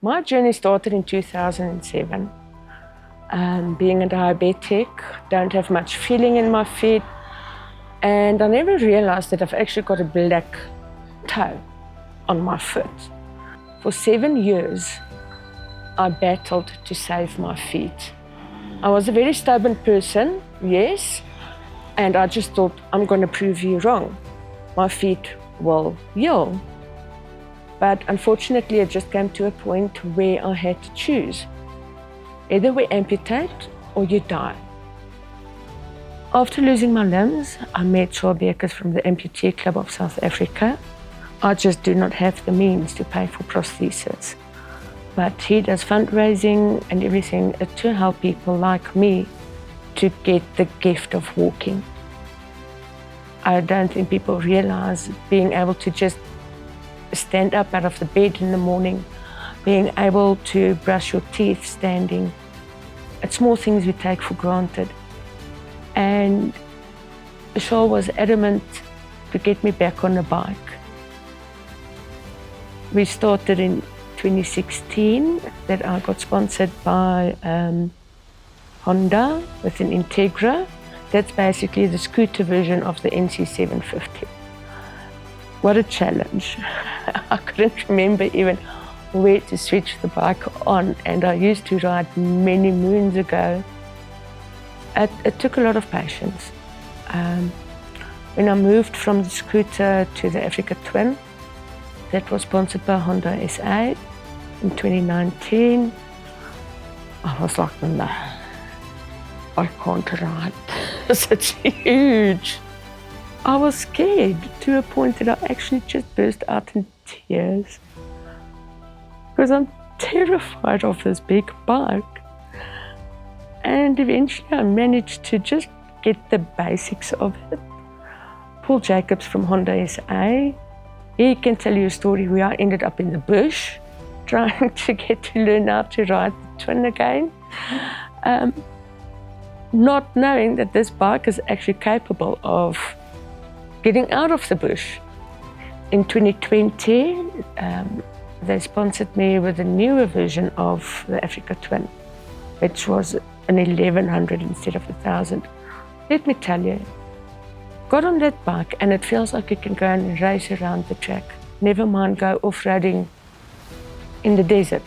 My journey started in 2007. Being a diabetic, don't have much feeling in my feet, and I never realized that I've actually got a black toe on my foot. For 7 years, I battled to save my feet. I was a very stubborn person, yes, and I just thought, I'm going to prove you wrong. My feet will heal. But unfortunately, it just came to a point where I had to choose. Either we amputate or you die. After losing my limbs, I met Charles Bekers from the Amputee Club of South Africa. I just do not have the means to pay for prosthesis. But he does fundraising and everything to help people like me to get the gift of walking. I don't think people realize being able to just stand up out of the bed in the morning, being able to brush your teeth standing. It's small things we take for granted. And Charles was adamant to get me back on a bike. We started in 2016 that I got sponsored by Honda with an Integra. That's basically the scooter version of the NC750. What a challenge. I couldn't remember even where to switch the bike on, and I used to ride many moons ago. It took a lot of patience. When I moved from the scooter to the Africa Twin, that was sponsored by Honda SA in 2019, I was like, no, I can't ride. It's huge. I was scared to a point that I actually just burst out in tears because I'm terrified of this big bike. And eventually I managed to just get the basics of it. Paul Jacobs from Honda SA, he can tell you a story where I ended up in the bush trying to get to learn how to ride the Twin again. Not knowing that this bike is actually capable of getting out of the bush. In 2020, they sponsored me with a newer version of the Africa Twin, which was an 1100 instead of 1000. Let me tell you, got on that bike and it feels like you can go and race around the track. Never mind go off-roading in the desert,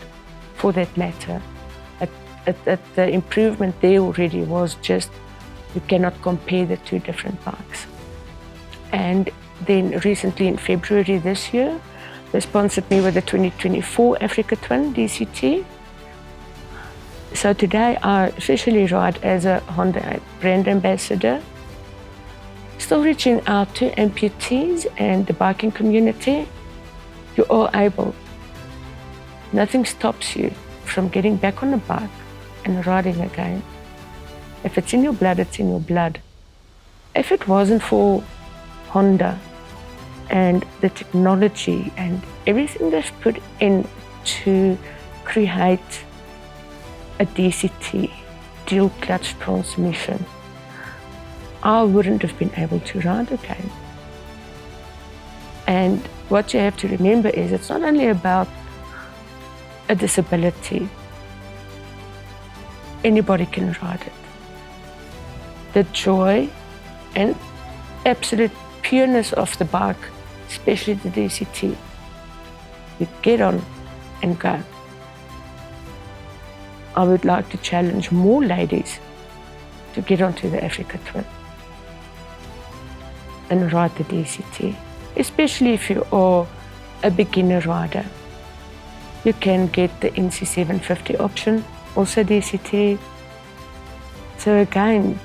for that matter. The improvement there already was just, you cannot compare the two different bikes. And then recently in February this year, they sponsored me with the 2024 Africa Twin DCT. So today I officially ride as a Honda brand ambassador, still reaching out to amputees and the biking community. You are able. Nothing stops you from getting back on a bike and riding again. If it's in your blood, it's in your blood. If it wasn't for Honda and the technology and everything they've put in to create a DCT, dual clutch transmission, I wouldn't have been able to ride again. And what you have to remember is it's not only about a disability. Anybody can ride it. The joy and absolute pureness of the bike, especially the DCT, you get on and go. I would like to challenge more ladies to get onto the Africa Twin and ride the DCT, especially if you are a beginner rider. You can get the NC750 option, also DCT. So again,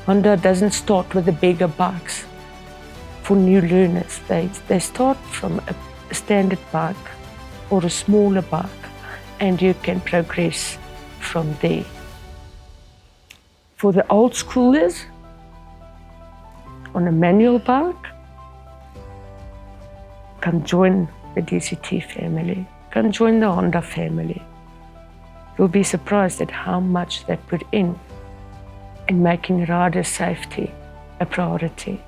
Honda doesn't start with the bigger bikes for new learners. They start from a standard bike or a smaller bike, and you can progress from there. For the old schoolers, on a manual bike, come join the DCT family, come join the Honda family. You'll be surprised at how much they put in making rider safety a priority.